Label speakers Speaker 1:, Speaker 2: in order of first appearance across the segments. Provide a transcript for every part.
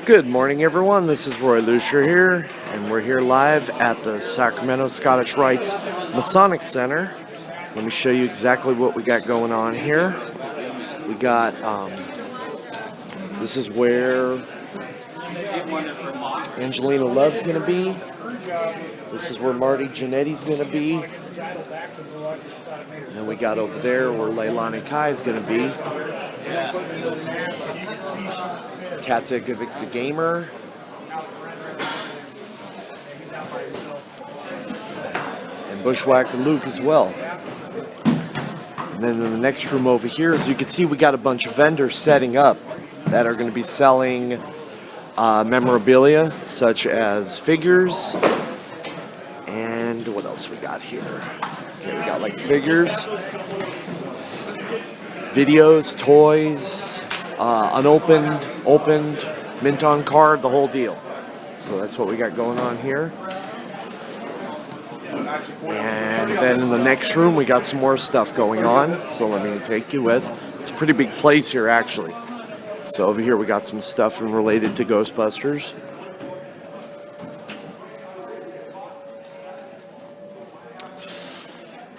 Speaker 1: Good morning, everyone. This is Roy Lucier here, and we're here live at the Sacramento Scottish Rites Masonic Center. Let me show you exactly what we got going on here. We got, this is where Angelina Love's going to be. This is where Marty Jannetty's going to be. And then we got over there where Leilani Kai is going to be. Tatevik the Gamer. And Bushwhacker Luke as well. And then in the next room over here, as you can see, we got a bunch of vendors setting up that are going to be selling memorabilia, such as figures. And what else we got here? Okay, we got like figures, videos, toys, unopened, opened, mint on card, the whole deal. So that's what we got going on here. And then in the next room, we got some more stuff going on. So let me take you with. It's a pretty big place here, actually. So over here, we got some stuff related to Ghostbusters.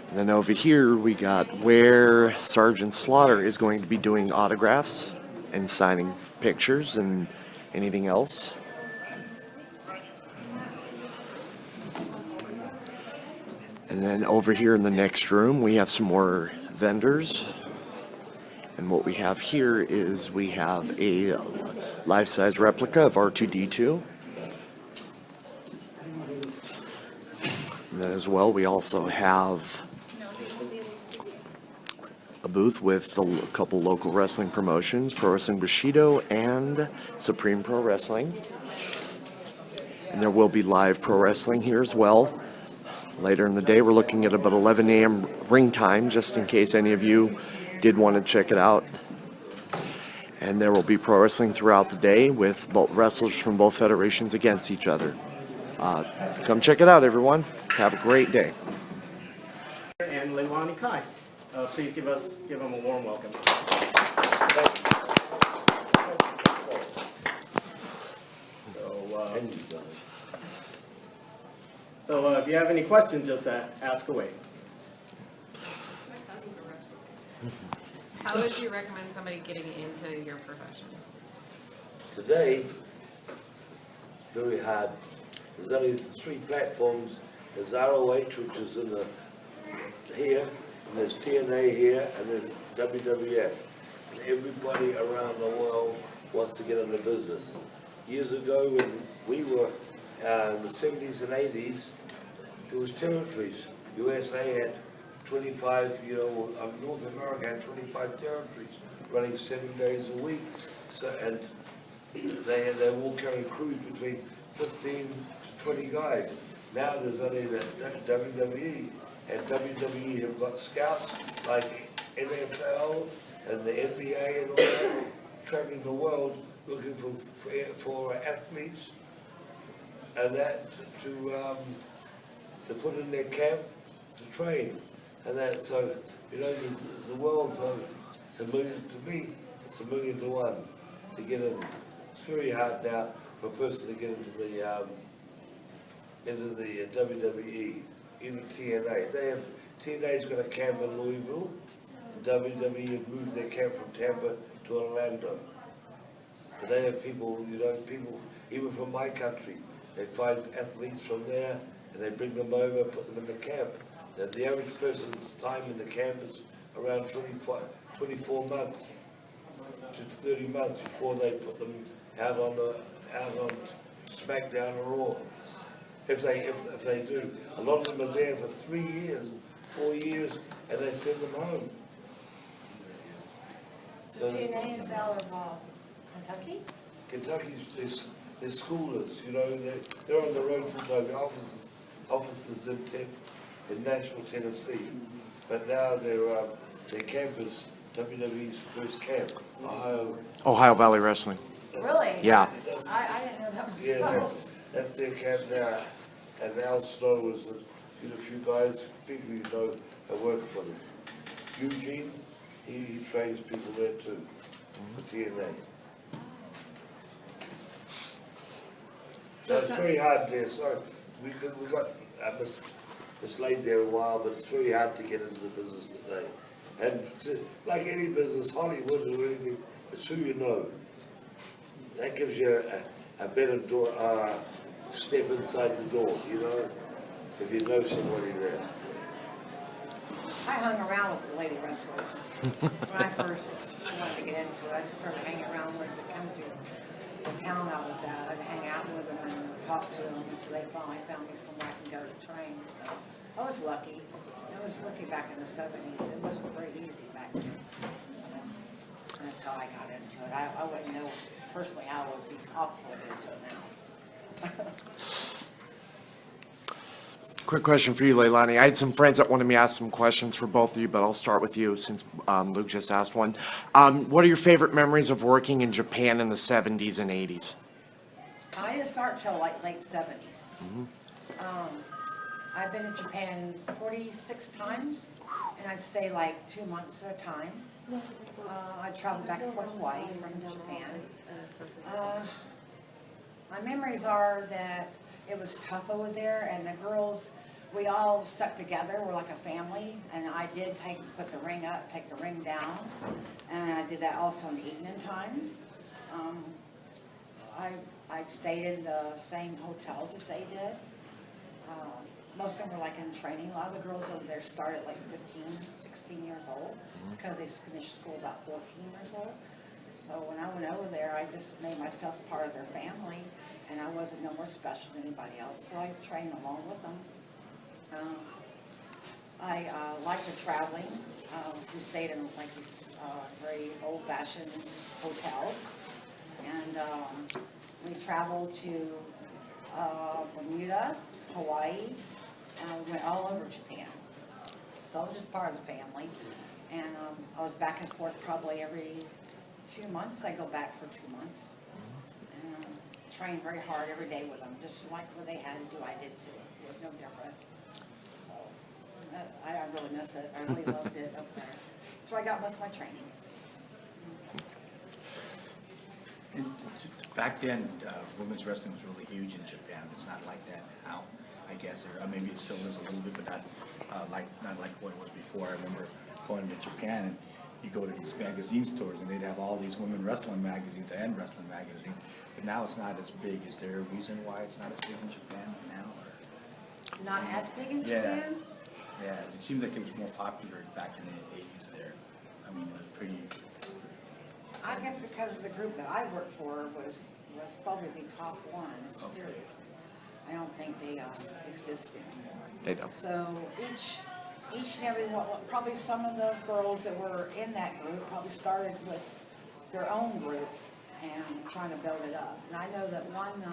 Speaker 1: And then over here, we got where Sergeant Slaughter is going to be doing autographs and signing pictures and anything else. And then over here in the next room, we have some more vendors. And what we have here is we have a life-size replica of R2-D2. And then as well, we also have a booth with a couple local wrestling promotions, Pro Wrestling Bushido and Supreme Pro Wrestling. And there will be live pro wrestling here as well. Later in the day, we're looking at about 11 a.m. ring time, just in case any of you did want to check it out. And there will be pro wrestling throughout the day with both wrestlers from both federations against each other. Come check it out, everyone. Have a great day.
Speaker 2: And Leilani Kai. Please give them a warm welcome. So if you have any questions, just ask away.
Speaker 3: How would you recommend somebody getting into your profession?
Speaker 4: Today, very hard. There's only 3 platforms. There's ROH, which is in the here, and there's TNA here, and there's WWF. And everybody around the world wants to get into business. Years ago, when we were in the 70s and 80s, there was territories. USA had 25, North America had 25 territories running 7 days a week. So, and they all carrying crews between 15 to 20 guys. Now there's only the WWE, and WWE have got scouts like NFL and the NBA and all that, traveling the world looking for athletes and that to put in their camp to train. And that, so, the world's to me, it's 1,000,000 to 1 to get in. It's very hard now for a person to get into the WWE, even TNA. TNA's got a camp in Louisville, and WWE have moved their camp from Tampa to Orlando. But they have people, people even from my country, they find athletes from there, and they bring them over, put them in the camp. The average person's time in the camp is around 24 months to 30 months before they put them out on SmackDown or Raw. If they do, a lot of them are there for 3 years, 4 years, and they send them home.
Speaker 5: So TNA is out of Kentucky?
Speaker 4: Kentucky's they're schoolers, they're on the road full-time offices in Nashville, Tennessee. But now their camp is WWE's first camp,
Speaker 1: Ohio Valley Wrestling.
Speaker 5: Really?
Speaker 1: Yeah.
Speaker 5: I didn't know that was
Speaker 4: Yeah, that's their camp now. And Al Snow is a few guys, people you know, that work for them. Eugene, he trains people there too, for TNA. So it's very hard there, sorry, we got, mislaid there a while, but it's very hard to get into the business today. And like any business, Hollywood or anything, it's who you know. That gives you a better door, step inside the door, you know, if you know somebody there.
Speaker 5: I hung around with the lady wrestlers. When I first wanted to get into it, I just started hanging around with them that come to the town I was at. I'd hang out with them and talk to them until they finally found me somewhere I can go to train. So I was lucky. I was lucky back in the 70s. It wasn't very easy back then. That's how I got into it. I wouldn't know personally how it would be possible to get into it now.
Speaker 1: Quick question for you, Leilani. I had some friends that wanted me to ask some questions for both of you, but I'll start with you since Luke just asked one. What are your favorite memories of working in Japan in the 70s and 80s?
Speaker 5: I didn't start till like late 70s. I've been in Japan 46 times, and I'd stay like 2 months at a time. I'd travel back and forth to Hawaii from Japan. My memories are that it was tough over there, and the girls, we all stuck together. We're like a family, and I did put the ring up, take the ring down, and I did that also in the evening times. I stayed in the same hotels as they did. Most of them were like in training. A lot of the girls over there started like 15, 16 years old because they finished school about 14 years old. So when I went over there, I just made myself part of their family, and I wasn't no more special than anybody else. So I trained along with them. I like the traveling. We stayed in like these very old-fashioned hotels, and we traveled to Bermuda, Hawaii. We went all over Japan. So I was just part of the family, and I was back and forth probably every 2 months. I go back for 2 months, and trained very hard every day with them, just like what they had to do, I did too. It was no different. So I really miss it. I really loved it up there. So I got most of my training.
Speaker 6: And back then, women's wrestling was really huge in Japan. It's not like that now, I guess, or maybe it still is a little bit, but not like what it was before. I remember going to Japan, and you go to these magazine stores, and they'd have all these women wrestling magazines and wrestling magazines. But now it's not as big. Is there a reason why it's not as big in Japan now? Or?
Speaker 5: Not as big in
Speaker 6: Yeah.
Speaker 5: Japan?
Speaker 6: Yeah, it seems like it was more popular back in the 80s there. I mean, it was pretty.
Speaker 5: I guess because the group that I worked for was probably the top one in the
Speaker 6: Okay.
Speaker 5: series. I don't think they exist anymore.
Speaker 1: They don't.
Speaker 5: So each and every one, probably some of the girls that were in that group probably started with their own group and trying to build it up. And I know that one,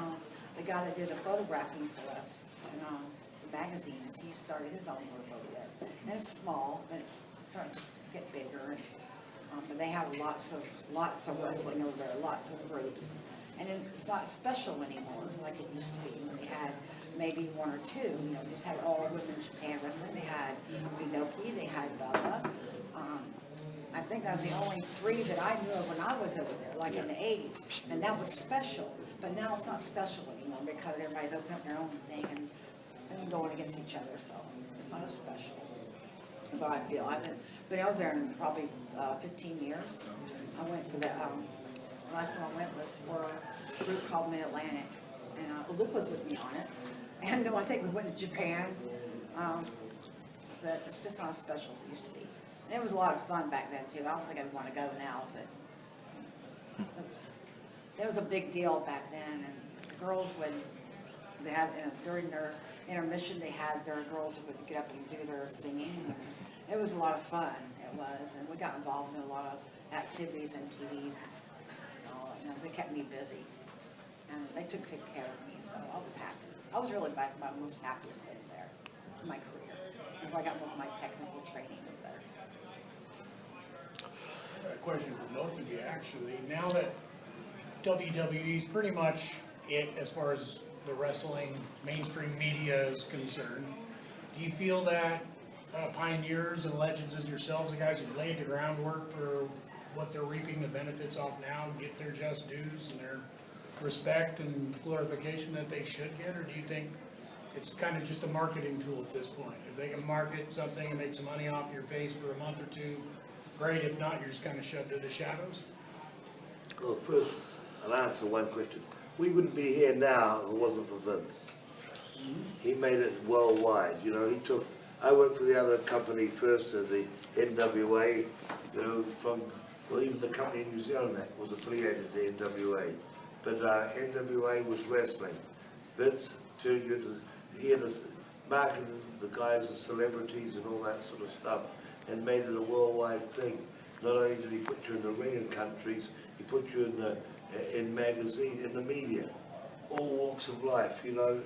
Speaker 5: the guy that did the photographing for us in the magazines, he started his own group over there. And it's small, but it's starting to get bigger. And, but they have lots of wrestling over there, lots of groups. And it's not special anymore like it used to be when they had maybe one or two, just had all women Japan wrestling. They had Inoki, they had Bella. I think that was the only three that I knew of when I was over there, like in the 80s. And that was special. But now it's not special anymore because everybody's opening up their own thing and going against each other. So it's not as special. That's how I feel. I've been over there in probably 15 years. I went for the last time I went was for a group called Mid-Atlantic, and Luke was with me on it. And I think we went to Japan, but it's just not as special as it used to be. And it was a lot of fun back then too. I don't think I'd want to go now, but it was a big deal back then. And the girls they had during their intermission, they had their girls that would get up and do their singing. And it was a lot of fun. It was, and we got involved in a lot of activities and TVs. They kept me busy, and they took good care of me, so I was happy. I was really my most happiest day there in my career. And I got more of my technical training over there.
Speaker 7: A question for both of you, actually. Now that WWE is pretty much it as far as the wrestling mainstream media is concerned, do you feel that pioneers and legends as yourselves, the guys who laid the groundwork for what they're reaping the benefits of now, get their just dues and their respect and glorification that they should get, or do you think it's kind of just a marketing tool at this point? If they can market something and make some money off your face for a month or two, great. If not, you're just kind of shoved to the shadows?
Speaker 4: Well, first, I'll answer one question. We wouldn't be here now if it wasn't for Vince. He made it worldwide, you know, I worked for the other company first, the NWA, you know, well, even the company in New Zealand that was affiliated to NWA. But NWA was wrestling. Vince turned you into, he had marketed the guys as celebrities and all that sort of stuff, and made it a worldwide thing. Not only did he put you in the ring in countries, he put you in magazine, in the media, all walks of life, you know.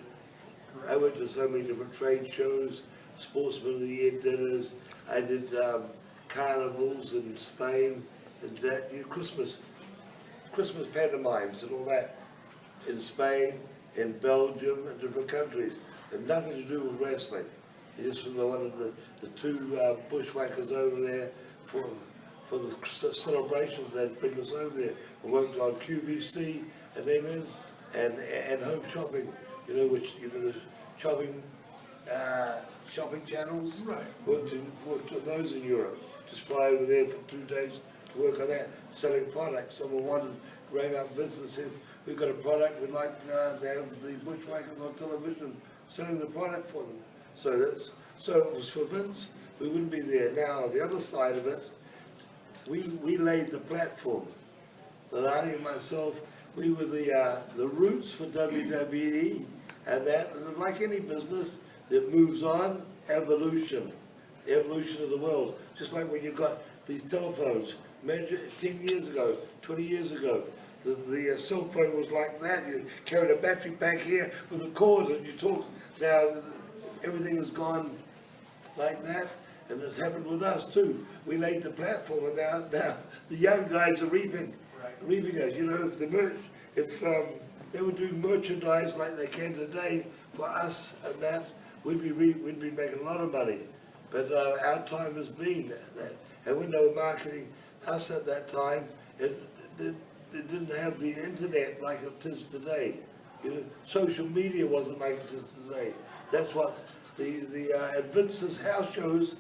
Speaker 4: I went to so many different trade shows, Sportsman of the Year dinners. I did carnivals in Spain, and that, you know, Christmas pantomimes and all that in Spain, in Belgium, and different countries. And nothing to do with wrestling. He just was one of the two bushwhackers over there for the celebrations that bring us over there. I worked on QVC and Home Shopping, you know, which, you know, the shopping channels.
Speaker 7: Right.
Speaker 4: Worked on those in Europe. Just fly over there for 2 days to work on that, selling products. Someone rang up Vince and says, we've got a product, we'd like to have the bushwhackers on television, selling the product for them. So it was for Vince, we wouldn't be there. Now, the other side of it, we laid the platform. Leilani and myself, we were the roots for WWE, and that, like any business that moves on, evolution of the world. Just like when you got these telephones, 10 years ago, 20 years ago, the cell phone was like that. You carried a battery pack here with a cord and you talk. Now everything has gone like that, and it's happened with us too. We laid the platform, and now the young guys are reaping us. You know, if they would do merchandise like they can today for us, and that we'd be making a lot of money. But our time has been that, and when they were marketing us at that time, it didn't have the internet like it is today. You know, social media wasn't like it is today. That's what at Vince's house shows,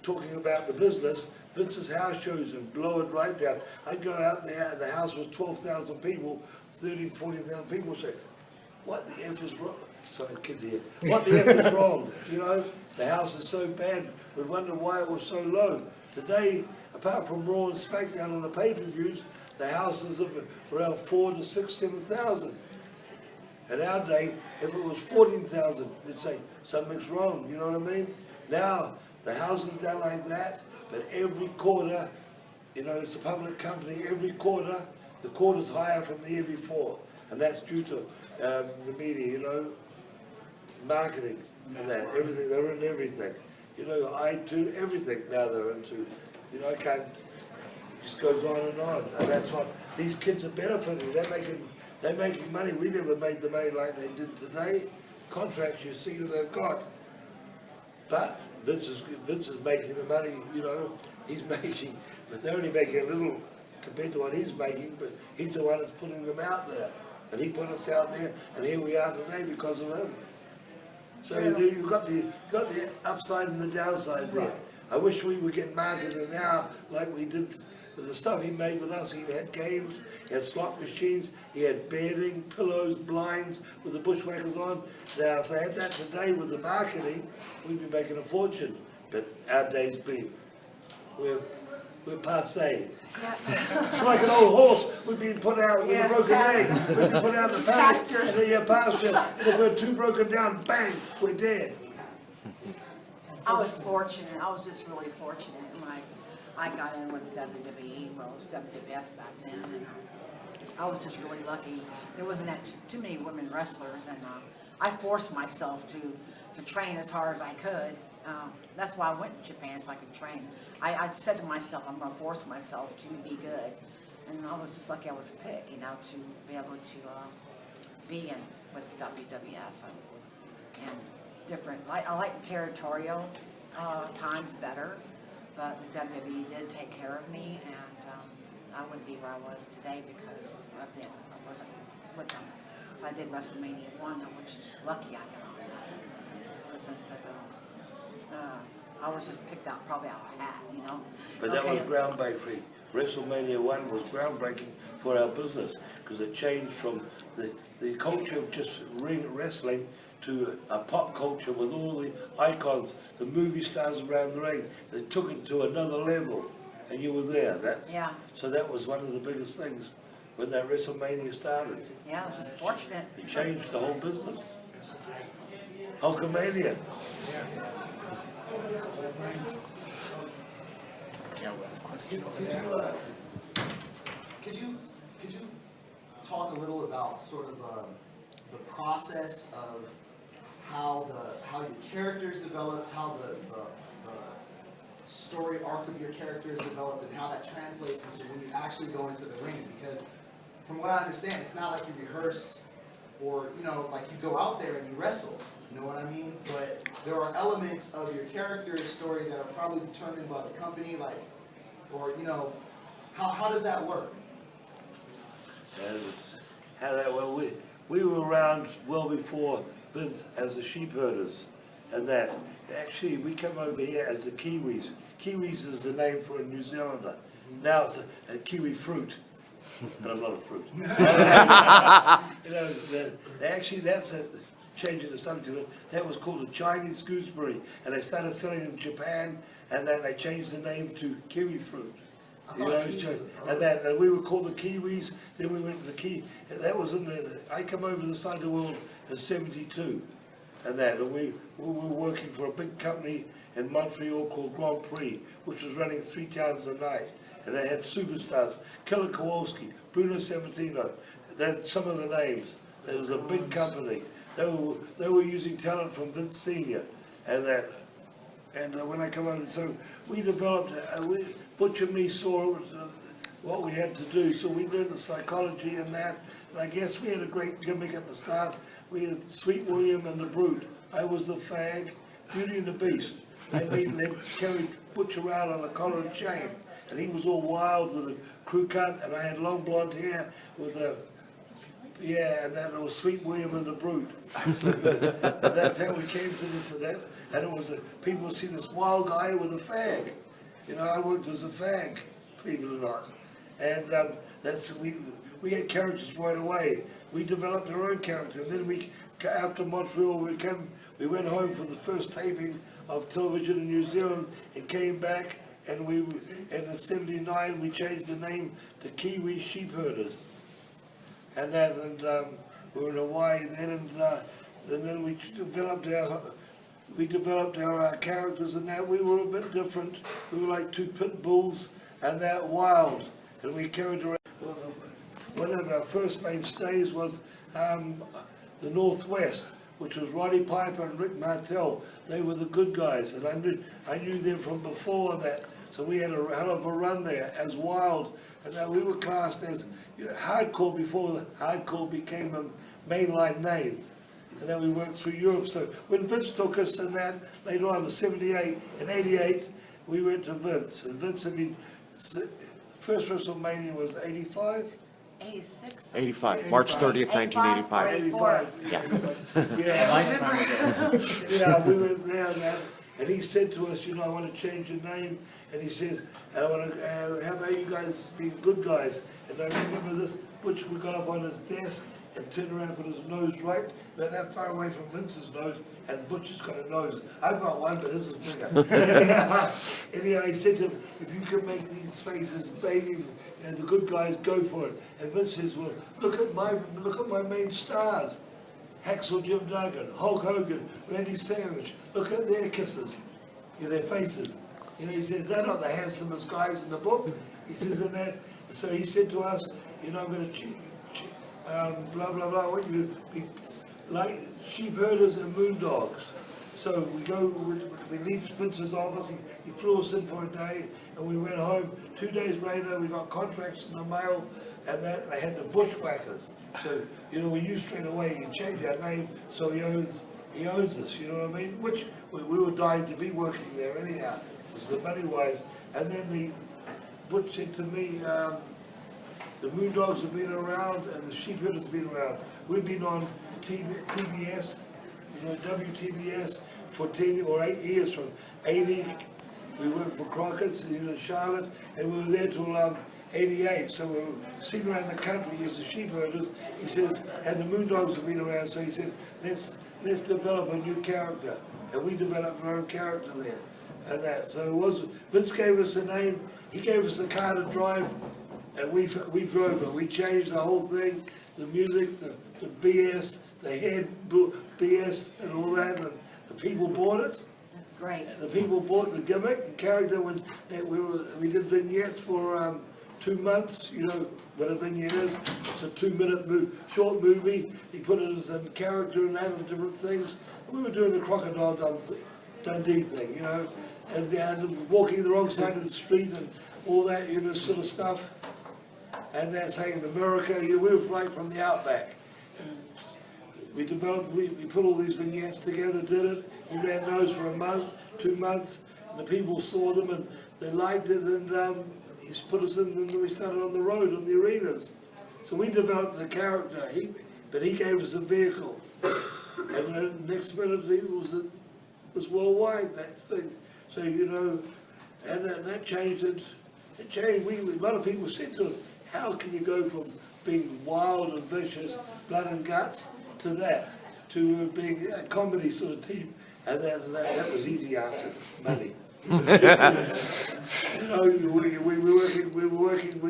Speaker 4: talking about the business, Vince's house shows have blown right down. I'd go out there and the house was 12,000 people, 30,000, 40,000 people say, what the F is wrong? Sorry, kid here. What the F is wrong? You know, the house is so bad, we'd wonder why it was so low. Today, apart from Raw and SmackDown on the pay-per-views, the houses are around 4,000 to 6,000, 7,000. In our day, if it was 14,000, they'd say, something's wrong, you know what I mean? Now, the house is down like that, but every quarter, you know, it's a public company, every quarter, the quarter's higher from the year before. And that's due to the media, you know, marketing and that, everything, they're in everything. You know, everything now they're into. You know, it just goes on. And that's what, these kids are benefiting, they're making money. We never made the money like they did today. Contracts, you see who they've got. But Vince is making the money, you know, but they're only making a little compared to what he's making, but he's the one that's putting them out there. And he put us out there, and here we are today because of him. So you've got the upside and the downside there. I wish we would get marketed now like we did with the stuff he made with us. He had games, he had slot machines, he had bedding, pillows, blinds with the bushwhackers on. Now, if they had that today with the marketing, we'd be making a fortune. But our day's been, we're passé. It's like an old horse. We've been put out with a broken leg. We've been put out in the pasture. And then pasture. And if we're too broken down, bang, we're dead.
Speaker 5: I was fortunate. I was just really fortunate when I got in with the WWE. Well, it was WWF back then, and I was just really lucky. There wasn't too many women wrestlers, and I forced myself to train as hard as I could. That's why I went to Japan, so I could train. I said to myself, I'm going to force myself to be good. And I was just lucky I was picked, you know, to be able to be in with the WWF and different. I like territorial times better, but the WWE did take care of me, and I wouldn't be where I was today because of them. I wasn't I did WrestleMania 1, which is lucky I got on that. It wasn't I was just picked out probably out of a hat, you know.
Speaker 4: But that was
Speaker 5: Okay.
Speaker 4: groundbreaking. WrestleMania 1 was groundbreaking for our business because it changed from the culture of just ring wrestling to a pop culture with all the icons, the movie stars around the ring. They took it to another level, and you were there.
Speaker 5: Yeah.
Speaker 4: So that was one of the biggest things when that WrestleMania started.
Speaker 5: Yeah, I was just fortunate.
Speaker 4: It changed the whole business. Hulkamania.
Speaker 8: Could you talk a little about sort of the process of how your characters developed, how the story arc of your characters developed, and how that translates into when you actually go into the ring? Because from what I understand, it's not like you rehearse or, you know, like you go out there and you wrestle. You know what I mean? But there are elements of your character's story that are probably determined by the company, like, or, you know, how does that work?
Speaker 4: How that, well, we were around well before Vince as the sheep herders and that. Actually, we come over here as the Kiwis. Kiwis is the name for a New Zealander. Now it's a kiwi fruit, but I'm not a fruit. You know, actually that's a changing the subject. That was called a Chinese gooseberry, and they started selling in Japan, and then they changed the name to kiwi fruit. You know, and we were called the Kiwis. Then we went to the Kiwi. And that was in the. I come over the side of the world in '72, and we were working for a big company in Montreal called Grand Prix, which was running 3 towns a night, and they had superstars: Killer Kowalski, Bruno Sammartino. That's some of the names. It was a big company. They were using talent from Vince Senior, and that. And when I come over, so we developed, Butch and me saw what we had to do, so we learned the psychology and that. And I guess we had a great gimmick at the start. We had Sweet William and the Brute. I was the fag, Beauty and the Beast. They carried Butch around on a collar and chain, and he was all wild with a crew cut, and I had long blonde hair with a. Yeah, and then it was Sweet William and the Brute. So, and that's how we came to this and that. And it was people would see this wild guy with a fag. You know, I worked as a fag, believe it or not. And we had characters right away. We developed our own character. And then after Montreal, we went home for the first taping of television in New Zealand and came back. And in '79, we changed the name to Kiwi Sheep Herders. And we were in Hawaii then, and then we developed our characters, and that we were a bit different. We were like 2 pit bulls, and that wild. And we carried around. One of our first mainstays was the Northwest, which was Roddy Piper and Rick Martel. They were the good guys, and I knew them from before that. So we had a hell of a run there as wild, and we were classed as hardcore before the hardcore became a mainline name. And then we went through Europe. So when Vince took us and that, later on in '78 and '88, we went to Vince. And Vince had been, first WrestleMania was '85?
Speaker 5: 86.
Speaker 1: 85, March 30th, 1985.
Speaker 4: 85. Yeah, we were there and that. And he said to us, you know, I want to change your name. And he says, and I want to, how about you guys being good guys? And I remember this, Butch got up on his desk and turned around and put his nose right about that far away from Vince's nose, and Butch has got a nose. I've got one, but his is bigger. Anyhow, he said to him, if you can make these faces, baby, and the good guys, go for it. And Vince says, well, look at my main stars. Hacksaw Jim Duggan, Hulk Hogan, Randy Savage. Look at their kisses, their faces. You know, he said, they're not the handsomest guys in the book. He says, and that. So he said to us, you know, I'm going to blah, blah, blah, I want you to be like sheep herders and moondogs. So we leave Vince's office, he flew us in for a day, and we went home. 2 days later, we got contracts in the mail, and that they had the Bushwhackers. So, you know, we knew straight away, you change our name, so he owns us, you know what I mean? Which we were dying to be working there anyhow, because the money wise. And then Butch said to me, The Moondogs have been around and the Sheepherders have been around. We've been on TBS, WTBS for 10 or 8 years, from 80. We worked for Crockett's in Charlotte, and we were there till 88. So we were seen around the country as the Sheepherders. He says, and the Moondogs have been around, so he said, let's develop a new character. And we developed our own character there. And that, so it was, Vince gave us a name, he gave us the car to drive, and we drove it. We changed the whole thing, the music, the BS, the head BS and all that, and the people bought it.
Speaker 5: That's great.
Speaker 4: The people bought the gimmick, the character, we did vignettes for 2 months, what a vignette is. It's a 2-minute short movie. He put it as a character and that and different things. We were doing the Crocodile Dundee thing, and walking the wrong side of the street and all that, sort of stuff. And that's saying in America, we were right from the outback. We developed, we put all these vignettes together, did it. We ran those for a month, 2 months, and the people saw them and they liked it, and he's put us in, and we started on the road, on the arenas. So we developed the character, but he gave us a vehicle. And the next minute, it was worldwide, that thing. So, and that changed it. It changed. A lot of people said to us, how can you go from being wild and vicious, blood and guts, to that, to being a comedy sort of team? And that was easy answer, money. We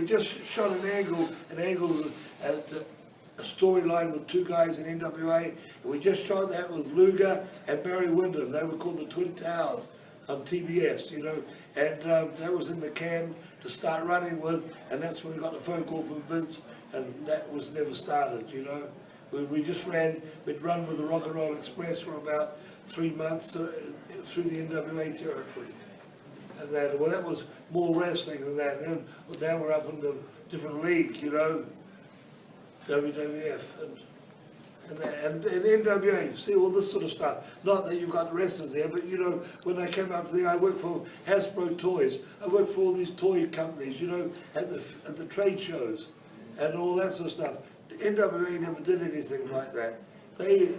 Speaker 4: just shot an angle at a storyline with 2 guys in NWA, and we just shot that with Luger and Barry Windham. They were called the Twin Towers on TBS, and that was in the can to start running with, and that's when we got the phone call from Vince, and that was never started, We just we'd run with the Rock and Roll Express for about 3 months through the NWA territory. And that was more wrestling than that. And now we're up in the different league, WWF and NWA. See all this sort of stuff. Not that you've got wrestlers there, but when I came up there, I worked for Hasbro Toys. I worked for all these toy companies, at the trade shows and all that sort of stuff. The NWA never did anything like that. They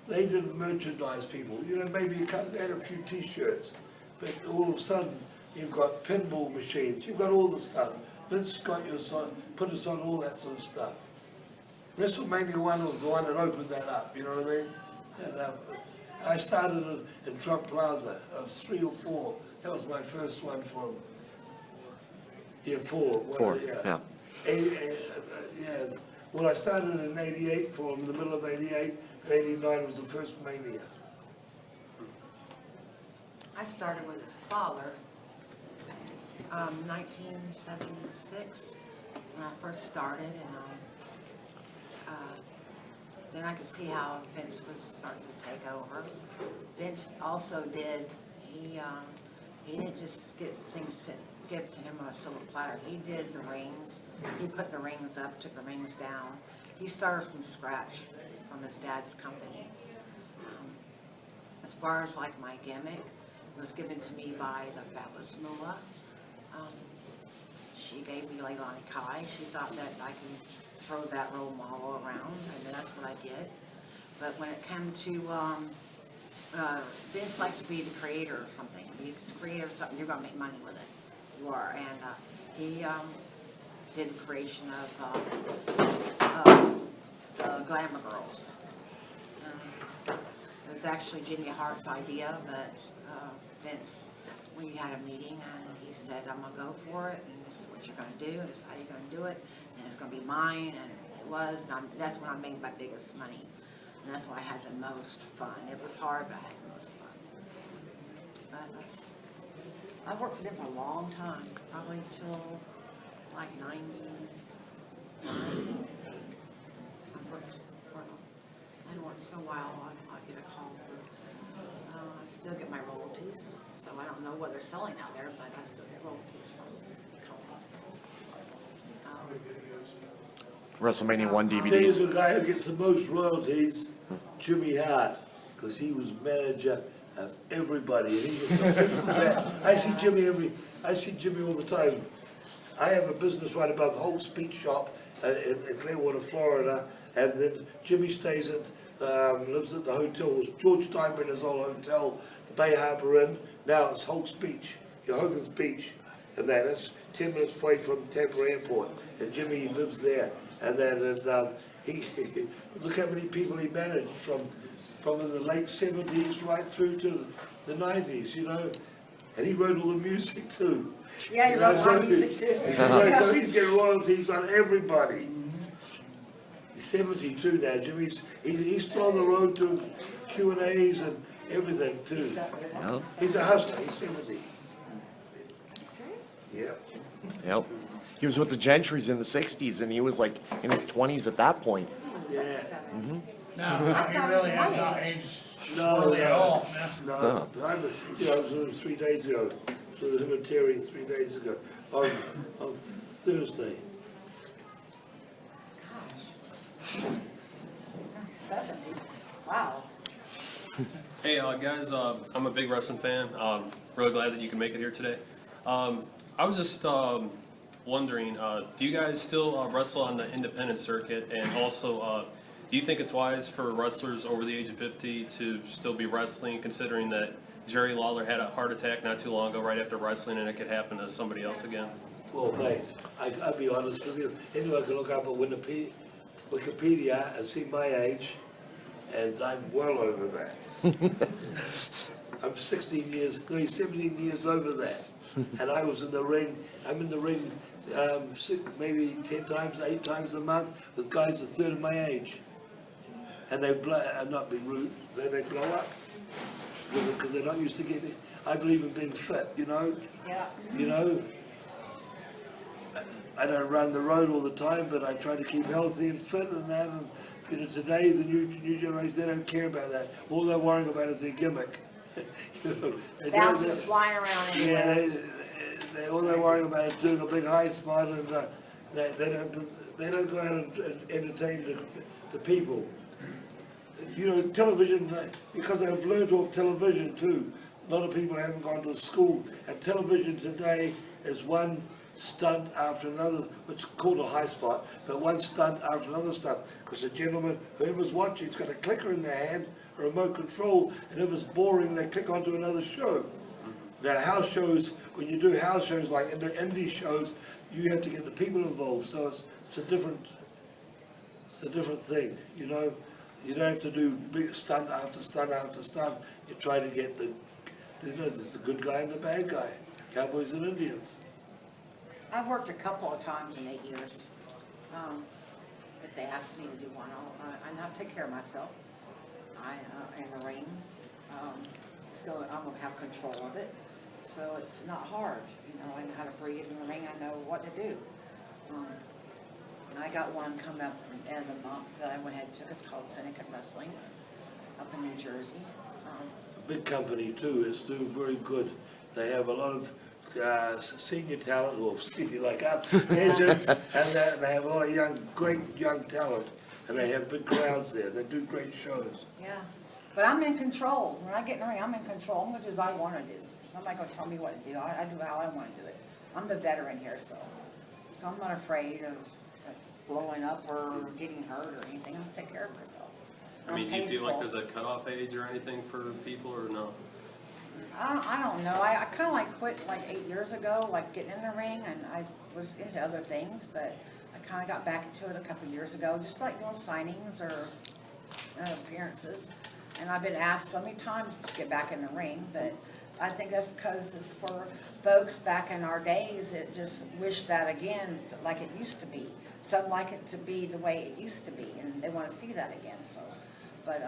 Speaker 4: didn't merchandise people. Maybe you had a few T-shirts, but all of a sudden you've got pinball machines. You've got all the stuff. Vince got put us on all that sort of stuff. WrestleMania 1 was the one that opened that up. You know what I mean? And I started in Trump Plaza. I was 3 or 4. That was my first one for 4.
Speaker 1: 4, yeah.
Speaker 4: Well, I started in 88 for him, in the middle of 88. 89 was the first Mania.
Speaker 5: I started with his father, 1976, when I first started, and then I could see how Vince was starting to take over. Vince also did, he didn't just get things give to him on a silver platter. He did the rings. He put the rings up, took the rings down. He started from scratch from his dad's company. As far as like my gimmick, it was given to me by the Fabulous Moolah. She gave me Leilani Kai. She thought that I could throw that role model around, and that's what I did. But when it came to, Vince likes to be the creator of something. If you're the creator of something, you're going to make money with it. You are. And he did the creation of the Glamour Girls. It was actually Jimmy Hart's idea, but Vince, we had a meeting, and he said, I'm going to go for it, and this is what you're going to do, and this is how you're going to do it, and it's going to be mine, and it was, and that's when I made my biggest money, and that's why I had the most fun. It was hard, but I had the most fun. But I worked for them for a long time, probably until like 99. I worked so a while, I get a call. I still get my royalties, so I don't know what they're selling out there, but I still get royalties from the
Speaker 1: WrestleMania 1
Speaker 4: Say
Speaker 1: DVDs.
Speaker 4: the guy who gets the most royalties, Jimmy Hart, because he was manager of everybody. And he gets I see Jimmy all the time. I have a business right above Holt Speech Shop in Clearwater, Florida, and then Jimmy stays at, lives at the hotel, it was George Steinbrenner's old hotel, the Bay Harbor Inn, now it's Holt's Beach, Hogan's Beach, and that's 10 minutes away from Tampa Airport, and Jimmy lives there, and then, he, look how many people he managed from in the late 70s right through to the 90s, you know, and he wrote all the music too.
Speaker 5: Yeah, he
Speaker 4: You know,
Speaker 5: wrote
Speaker 4: so
Speaker 5: my music too.
Speaker 4: Right, so he's getting royalties on everybody. He's 72 now, Jimmy's, he's still on the road doing Q&As and everything too.
Speaker 1: Yeah.
Speaker 4: He's a hustler, he's 70. Yeah.
Speaker 1: Yep. He was with the Gentrys in the 60s, and he was like in his 20s at that point.
Speaker 4: Yeah.
Speaker 7: No, he really has not aged
Speaker 4: No,
Speaker 7: poorly at all. No.
Speaker 4: No, you know, it was 3 days ago, so him and Terry 3 days ago, on Thursday.
Speaker 5: 70, wow.
Speaker 9: Hey guys, I'm a big wrestling fan. Really glad that you can make it here today. I was just wondering, do you guys still wrestle on the independent circuit? And also, do you think it's wise for wrestlers over the age of 50 to still be wrestling, considering that Jerry Lawler had a heart attack not too long ago right after wrestling, and it could happen to somebody else again?
Speaker 4: Well, mate, I'll be honest with you, anyone can look up at Wikipedia and see my age, and I'm well over that. I'm 16 years, nearly 17 years over that. And I was in the ring, I'm in the ring maybe 10 times, 8 times a month with guys a third of my age. And they blow, I'm not being rude, they blow up. Because they're not used to getting, I believe in being fit, you know?
Speaker 5: Yeah.
Speaker 4: You know? I don't run the road all the time, but I try to keep healthy and fit and that. And, you know, today, the new generation, they don't care about that. All they're worrying about is their gimmick. You know,
Speaker 5: Bouncing and flying around anywhere.
Speaker 4: yeah, all they're worrying about is doing a big high spot, and they don't go out and entertain the people. You know, television, because they've learned off television too. A lot of people haven't gone to school, and television today is one stunt after another, it's called a high spot, but one stunt after another stunt, because the gentleman, whoever's watching, has got a clicker in their hand, a remote control, and if it's boring, they click onto another show. Now, house shows, when you do house shows like in the indie shows, you have to get the people involved, so it's a different thing, you know. You don't have to do big stunt after stunt after stunt. You try to get there's the good guy and the bad guy, cowboys and Indians.
Speaker 5: I've worked a couple of times in 8 years. If they ask me to do one, I know how to take care of myself. In the ring, I'm gonna have control of it, so it's not hard. You know, I know how to breathe in the ring. I know what to do. I got one coming up at the end of the month that I went ahead and took. It's called Syndicate Wrestling up in New Jersey.
Speaker 4: A big company too, it's doing very good. They have a lot of senior talent, or senior like us, agents, and they have a lot of great young talent, and they have big crowds there. They do great shows.
Speaker 5: Yeah, but I'm in control. When I get in the ring, I'm in control. I'm gonna do as I want to do. Somebody's gonna tell me what to do. I do how I want to do it. I'm the veteran here, so I'm not afraid of blowing up or getting hurt or anything. I'll take care of myself.
Speaker 9: I mean, do you feel like there's a cutoff age or anything for people, or no?
Speaker 5: I don't know. I kind of like quit like 8 years ago, like getting in the ring, and I was into other things, but I kind of got back into it a couple of years ago, just like doing signings or appearances. And I've been asked so many times to get back in the ring, but I think that's because it's for folks back in our days that just wish that again, like it used to be. Some like it to be the way it used to be, and they want to see that again. So, but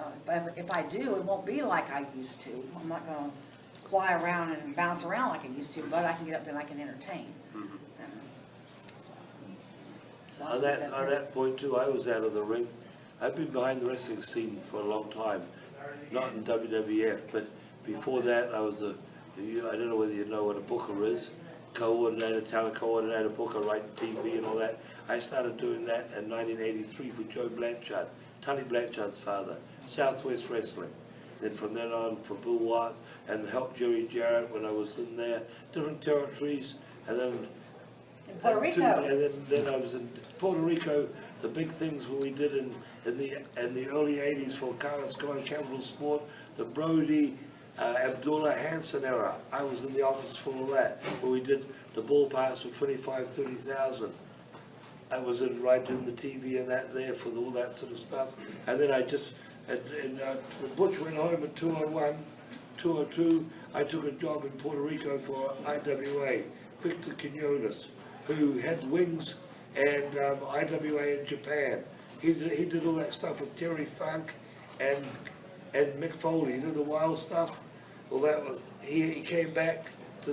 Speaker 5: if I do, it won't be like I used to. I'm not going to fly around and bounce around like I used to, but I can get up there and I can entertain. So
Speaker 4: On that point too, I was out of the ring. I've been behind the wrestling scene for a long time, not in WWF, but before that I was I don't know whether you know what a booker is, coordinator, talent coordinator, booker, writing TV and all that. I started doing that in 1983 for Joe Blanchard, Tony Blanchard's father, Southwest Wrestling. Then from then on for Bill Watts, and helped Jerry Jarrett when I was in there, different territories, and then
Speaker 5: Puerto
Speaker 4: And
Speaker 5: Rico.
Speaker 4: And then I was in Puerto Rico, the big things what we did in the early 80s for Carlos Colon Capital Sport, the Brody, Abdullah Hansen era. I was in the office for all that, where we did the ballparks for 25, 30,000. I was right in the TV and that there for all that sort of stuff. And then I just, Butch went home in 201, 202, I took a job in Puerto Rico for IWA, Victor Quinones, who had wings and IWA in Japan. He did all that stuff with Terry Funk and Mick Foley, the wild stuff. Well, that was, he came back to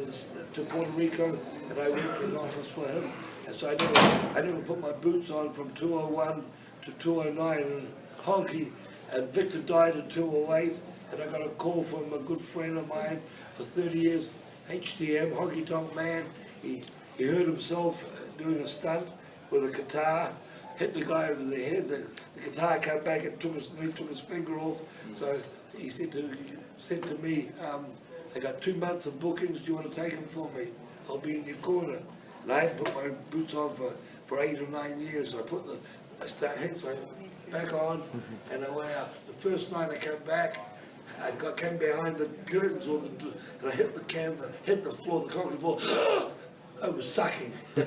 Speaker 4: Puerto Rico, and I worked in the office for him. And so I never put my boots on from 201 to 209, and Honky, and Victor died in 208, and I got a call from a good friend of mine for 30 years, HTM, Honky Tonk Man. He hurt himself doing a stunt with a guitar, hit the guy over the head, the guitar came back and he took his finger off. So he said to me, I got 2 months of bookings, do you want to take them for me? I'll be in your corner. And I hadn't put my boots on for 8 or 9 years. I started back on, and I went out. The first night I came back, came behind the curtains and I hit the floor, the concrete floor. I was sucking. I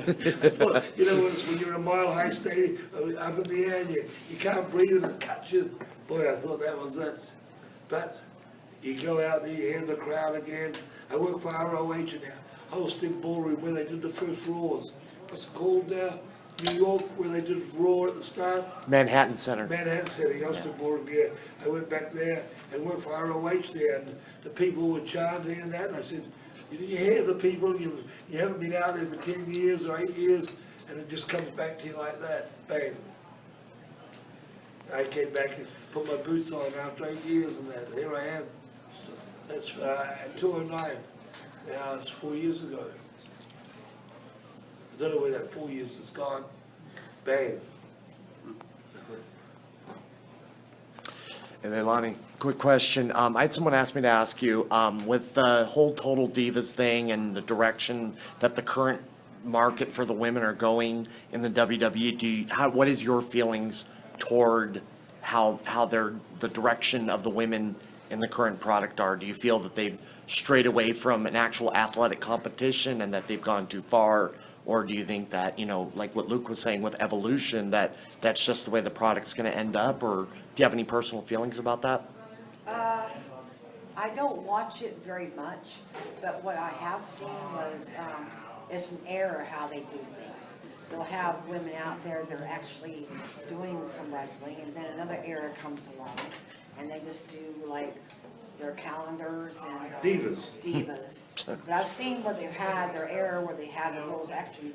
Speaker 4: thought, when you're in a mile-high stadium, up in the air, and you can't breathe and it cuts you. Boy, I thought that was it. But you go out there, you hear the crowd again. I work for ROH in a Holstein Ballroom where they did the first Raws. What's it called now? New York, where they did Raw at the start.
Speaker 1: Manhattan Center.
Speaker 4: Manhattan Center, Holstein Ballroom, yeah. I went back there and worked for ROH there, and the people were chanting and that, and I said, you hear the people, you haven't been out there for 10 years or 8 years, and it just comes back to you like that, bang. I came back and put my boots on after 8 years and that, and here I am. So that's at 209. Now it's 4 years ago. I don't know where that 4 years has gone. Bang.
Speaker 1: And Leilani, quick question. I had someone ask me to ask you, with the whole Total Divas thing and the direction that the current market for the women are going in the WWE, what is your feelings toward how the direction of the women in the current product are? Do you feel that they've strayed away from an actual athletic competition and that they've gone too far? Or do you think that, like what Luke was saying with evolution, that's just the way the product's going to end up? Or do you have any personal feelings about that?
Speaker 5: I don't watch it very much, but what I have seen was, it's an error how they do things. They'll have women out there that are actually doing some wrestling, and then another era comes along, and they just do like their calendars and divas. But I've seen where they've had their era where they had the girls actually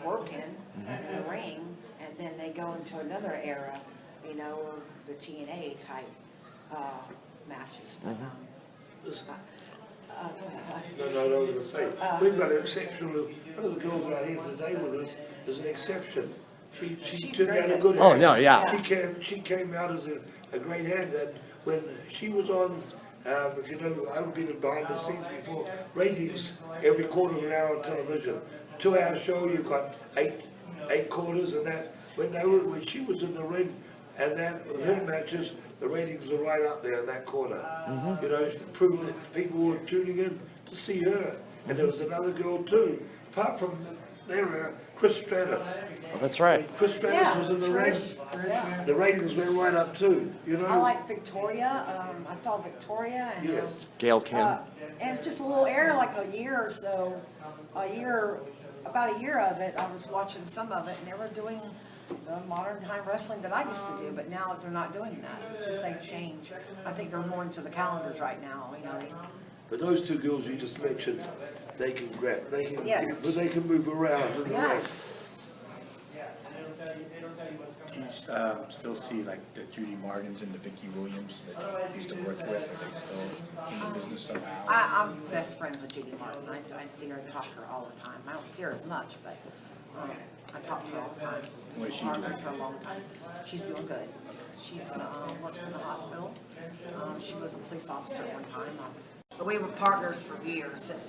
Speaker 5: working in the ring, and then they go into another era, of the TNA type matches. But, go ahead.
Speaker 4: No, I was going to say, we've got an exception. One of the girls out here today with us is an exception. She turned out a good hand.
Speaker 1: Oh, no, yeah.
Speaker 4: She came out as a great hand, and when she was on, if you know, I've been behind the scenes before, ratings every quarter of an hour on television. 2-hour show, you've got eight quarters, and that. When she was in the ring, and that with her matches, the ratings were right up there in that corner. To prove that people were tuning in to see her. And there was another girl too, apart from their era, Chris Stratus.
Speaker 1: Oh, that's right.
Speaker 4: Chris Stratus was in the ring.
Speaker 5: Yeah.
Speaker 4: The ratings went right up too,
Speaker 5: I like Victoria. I saw Victoria and
Speaker 1: Gail Kim.
Speaker 5: and just a little era, like a year or so, about a year of it. I was watching some of it, and they were doing the modern time wrestling that I used to do, but now they're not doing that. It's just they change. I think they're more into the calendars right now.
Speaker 4: But those two girls you just mentioned, they can grab,
Speaker 5: Yes.
Speaker 4: but they can move around in the
Speaker 5: Yeah.
Speaker 4: ring.
Speaker 6: Do you still see like the Judy Martins and the Vicky Williams that you used to work with? Are they still in the business somehow?
Speaker 5: I'm best friends with Judy Martin. I see her and talk to her all the time. I don't see her as much, but I talk to her all the time.
Speaker 6: What is she
Speaker 5: I've
Speaker 6: doing?
Speaker 5: known her for a long time. She's doing good. She's works in the hospital. She was a police officer at one time. But we were partners for years, since